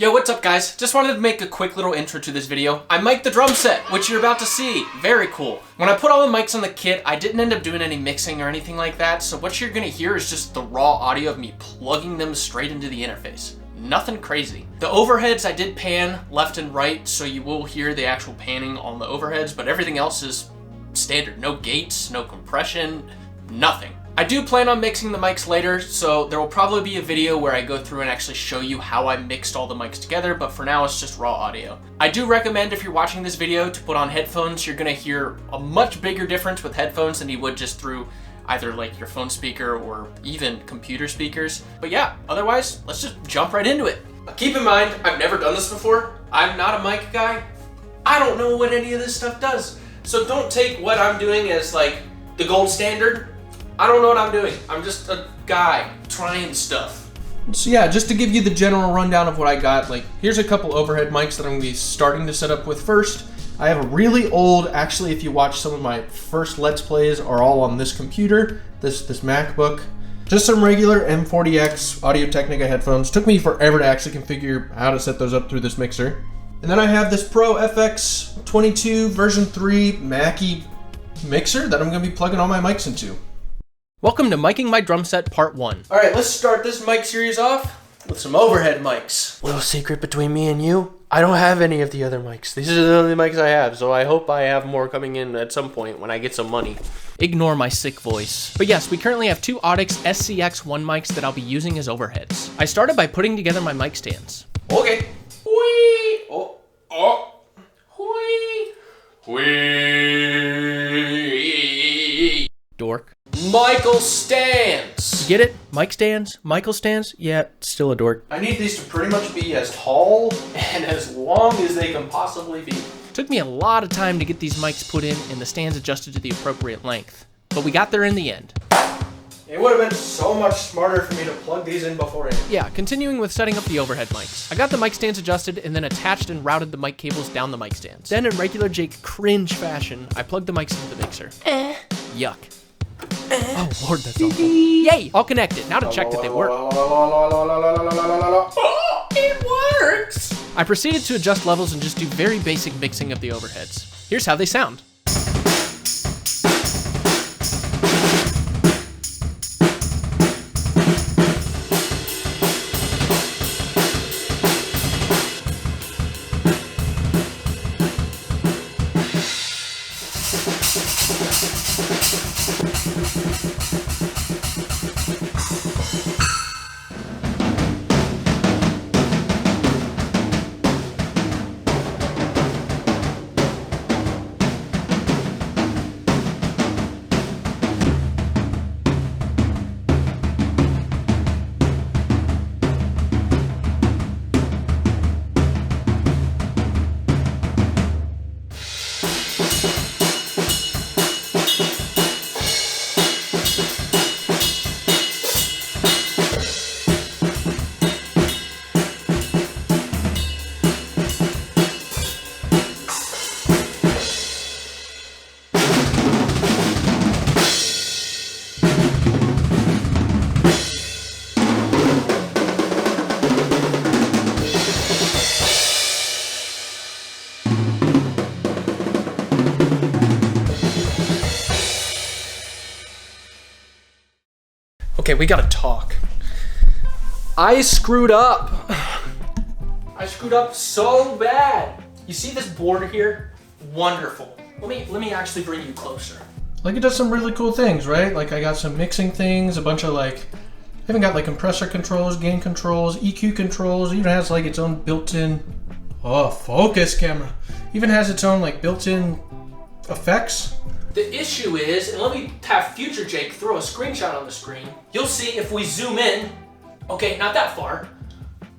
Yo, what's up guys? Just wanted to make a quick little intro to this video. I mic'd the drum set, which you're about to see. Very cool. When I put all the mics on the kit, I didn't end up doing any mixing or anything like that, so what you're gonna hear is just the raw audio of me plugging them straight into the interface. Nothing crazy. The overheads I did pan left and right, so you will hear the actual panning on the overheads, but everything else is standard. No gates, no compression, nothing. I do plan on mixing the mics later, so there will probably be a video where I go through and actually show you how I mixed all the mics together, but for now it's just raw audio. I do recommend if you're watching this video to put on headphones. You're gonna hear a much bigger difference with headphones than you would just through either like your phone speaker or even computer speakers. But yeah, otherwise, let's just jump right into it. Keep in mind, I've never done this before. I'm not a mic guy. I don't know what any of this stuff does. So don't take what I'm doing as like the gold standard. I don't know what I'm doing. I'm just a guy trying stuff. So yeah, just to give you the general rundown of what I got, like here's a couple overhead mics that I'm gonna be starting to set up with first. I have a really old, actually if you watch some of my first Let's Plays are all on this computer, this MacBook. Just some regular M40X Audio-Technica headphones. Took me forever to actually configure how to set those up through this mixer. And then I have this Pro FX22 version 3 Mackie mixer that I'm gonna be plugging all my mics into. Welcome to Micing My Drum Set Part 1. Alright, let's start this mic series off with some overhead mics. Little secret between me and you, I don't have any of the other mics. These are the only mics I have, so I hope I have more coming in at some point when I get some money. Ignore my sick voice. But yes, we currently have two Audix SCX1 mics that I'll be using as overheads. I started by putting together my mic stands. Okay. Whee! Oh. Whee! Whee! Dork. Michael stands. Get it? Mic stands? Michael stands? Yeah, still a dork. I need these to pretty much be as tall and as long as they can possibly be. Took me a lot of time to get these mics put in and the stands adjusted to the appropriate length, but we got there in the end. It would have been so much smarter for me to plug these in beforehand. Yeah, continuing with setting up the overhead mics. I got the mic stands adjusted and then attached and routed the mic cables down the mic stands. Then in regular Jake cringe fashion, I plugged the mics into the mixer. Yuck. Oh Lord, that's awful. Yay! All connected. Now to check that they work. Oh, it works! I proceeded to adjust levels and just do very basic mixing of the overheads. Here's how they sound. Okay, we gotta talk. I screwed up. I screwed up so bad. You see this border here? Wonderful. Let me actually bring you closer. Like it does some really cool things, right? Like I got some mixing things, a bunch of like, I even got like compressor controls, gain controls, EQ controls. It even has like its own built-in, focus camera. Even has its own like built-in effects. The issue is, and let me have future Jake throw a screenshot on the screen. You'll see if we zoom in, okay, not that far,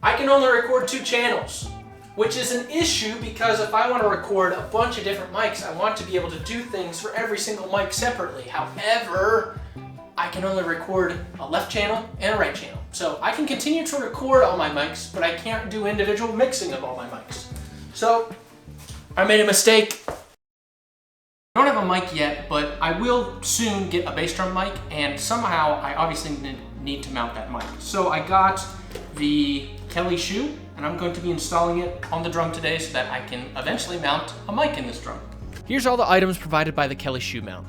I can only record 2 channels, which is an issue because if I want to record a bunch of different mics, I want to be able to do things for every single mic separately. However, I can only record a left channel and a right channel. So I can continue to record all my mics, but I can't do individual mixing of all my mics. So I made a mistake. I don't have a mic yet, but I will soon get a bass drum mic, and somehow I obviously need to mount that mic. So I got the Kelly shoe, and I'm going to be installing it on the drum today so that I can eventually mount a mic in this drum. Here's all the items provided by the Kelly shoe mount,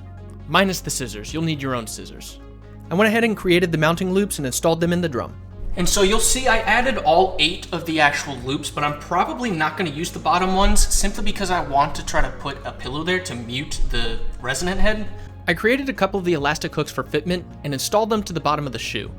minus the scissors. You'll need your own scissors. I went ahead and created the mounting loops and installed them in the drum. And so you'll see I added all 8 of the actual loops, but I'm probably not going to use the bottom ones simply because I want to try to put a pillow there to mute the resonant head. I created a couple of the elastic hooks for fitment and installed them to the bottom of the shoe.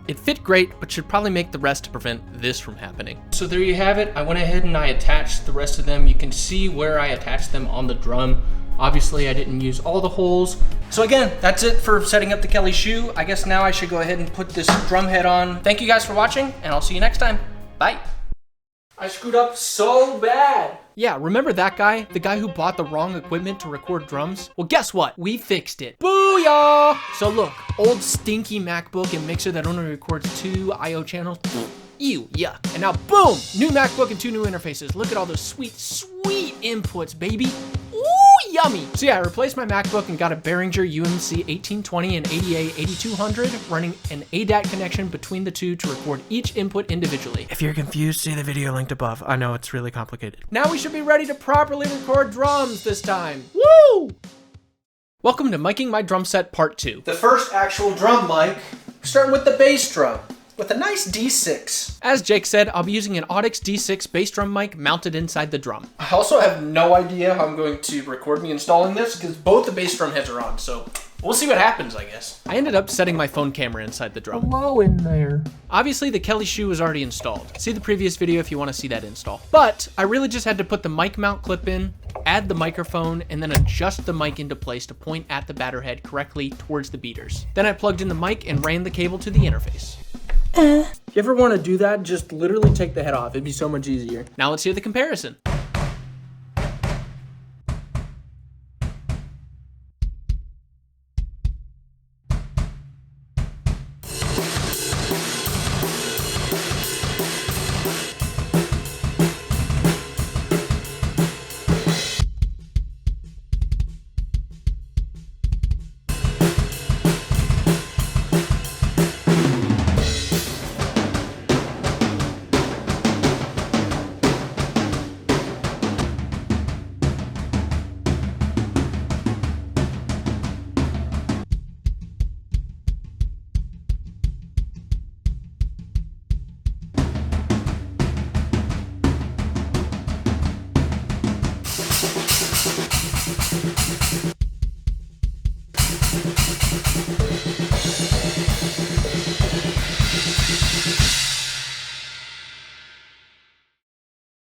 It fit great, but should probably make the rest to prevent this from happening. So there you have it. I went ahead and I attached the rest of them. You can see where I attached them on the drum. Obviously, I didn't use all the holes. So again, that's it for setting up the Kelly shoe. I guess now I should go ahead and put this drum head on. Thank you guys for watching, and I'll see you next time. Bye. I screwed up so bad. Yeah, remember that guy? The guy who bought the wrong equipment to record drums? Well, guess what? We fixed it. Booyah! So look, old stinky MacBook and mixer that only records 2 I/O channels. Ew, yeah. And now boom, new MacBook and 2 new interfaces. Look at all those sweet, sweet inputs, baby. Ooh, yummy. So yeah, I replaced my MacBook and got a Behringer UMC 1820 and ADA 8200, running an ADAT connection between the two to record each input individually. If you're confused, see the video linked above. I know it's really complicated. Now we should be ready to properly record drums this time. Woo! Welcome to Miking My Drum Set Part 2. The first actual drum mic, starting with the bass drum. With a nice D6. As Jake said, I'll be using an Audix D6 bass drum mic mounted inside the drum. I also have no idea how I'm going to record me installing this because both the bass drum heads are on, so we'll see what happens, I guess. I ended up setting my phone camera inside the drum. Hello in there. Obviously, the Kelly shoe was already installed. See the previous video if you want to see that install. But I really just had to put the mic mount clip in, add the microphone, and then adjust the mic into place to point at the batter head correctly towards the beaters. Then I plugged in the mic and ran the cable to the interface. If you ever want to do that, just literally take the head off. It'd be so much easier. Now let's hear the comparison.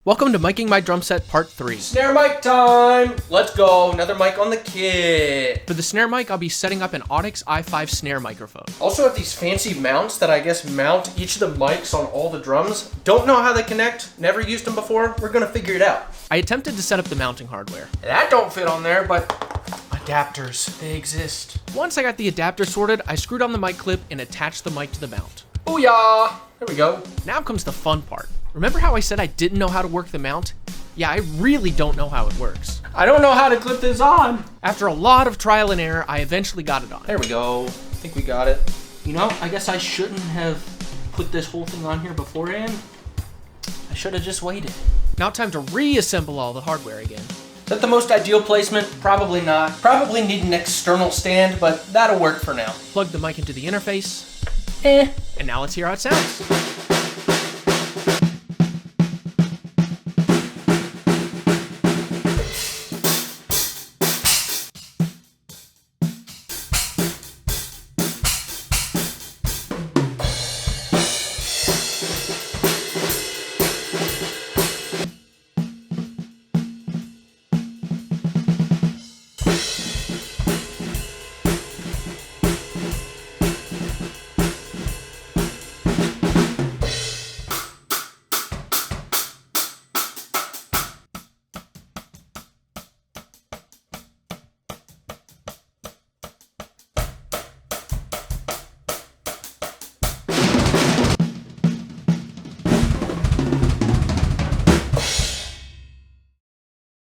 Welcome to Miking My Drum Set Part 3. Snare mic time! Let's go, another mic on the kit. For the snare mic, I'll be setting up an Audix i5 snare microphone. Also have these fancy mounts that I guess mount each of the mics on all the drums. Don't know how they connect, never used them before. We're gonna figure it out. I attempted to set up the mounting hardware. That don't fit on there, but adapters, they exist. Once I got the adapter sorted, I screwed on the mic clip and attached the mic to the mount. Booyah! There we go. Now comes the fun part. Remember how I said I didn't know how to work the mount? Yeah, I really don't know how it works. I don't know how to clip this on. After a lot of trial and error, I eventually got it on. There we go. I think we got it. You know, I guess I shouldn't have put this whole thing on here beforehand. I should have just waited. Now time to reassemble all the hardware again. Is that the most ideal placement? Probably not. Probably need an external stand, but that'll work for now. Plug the mic into the interface. And now let's hear how it sounds.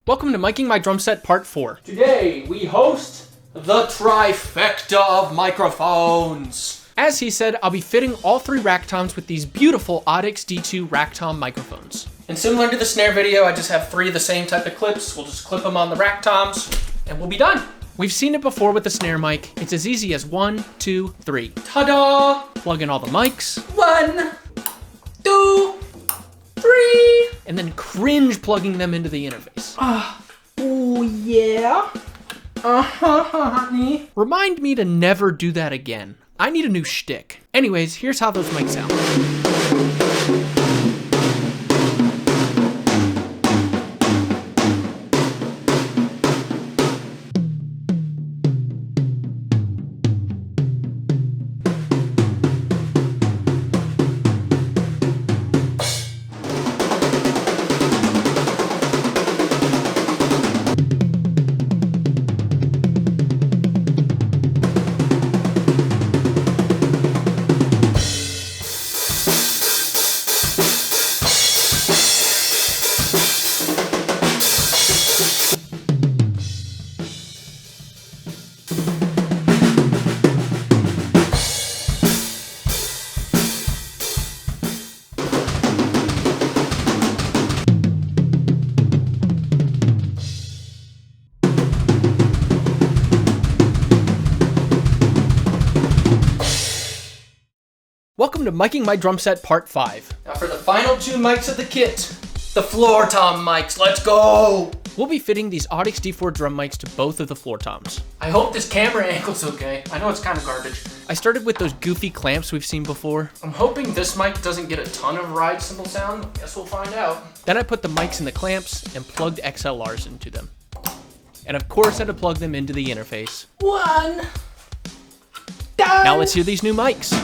Welcome to Miking My Drum Set Part 4. Today, we host the trifecta of microphones. As he said, I'll be fitting all 3 rack toms with these beautiful Audix D2 rack tom microphones. And similar to the snare video, I just have 3 of the same type of clips. We'll just clip them on the rack toms and we'll be done. We've seen it before with the snare mic. It's as easy as 1, 2, 3. Ta-da! Plug in all the mics. 1, 2, 3. And then cringe plugging them into the interface. Oh yeah. Honey. Remind me to never do that again. I need a new shtick. Anyways, here's how those mics sound. Welcome to Miking My Drum Set Part 5. Now for the final 2 mics of the kit, the floor tom mics, let's go! We'll be fitting these Audix D4 drum mics to both of the floor toms. I hope this camera angle's okay. I know it's kind of garbage. I started with those goofy clamps we've seen before. I'm hoping this mic doesn't get a ton of ride cymbal sound. Guess we'll find out. Then I put the mics in the clamps and plugged XLRs into them. And of course I had to plug them into the interface. 1. Done. Now let's hear these new mics.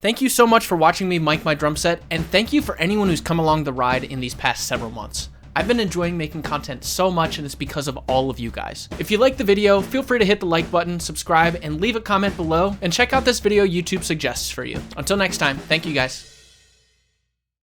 Thank you so much for watching me mic my drum set, and thank you for anyone who's come along the ride in these past several months. I've been enjoying making content so much, and it's because of all of you guys. If you liked the video, feel free to hit the like button, subscribe, and leave a comment below, and check out this video YouTube suggests for you. Until next time, thank you guys.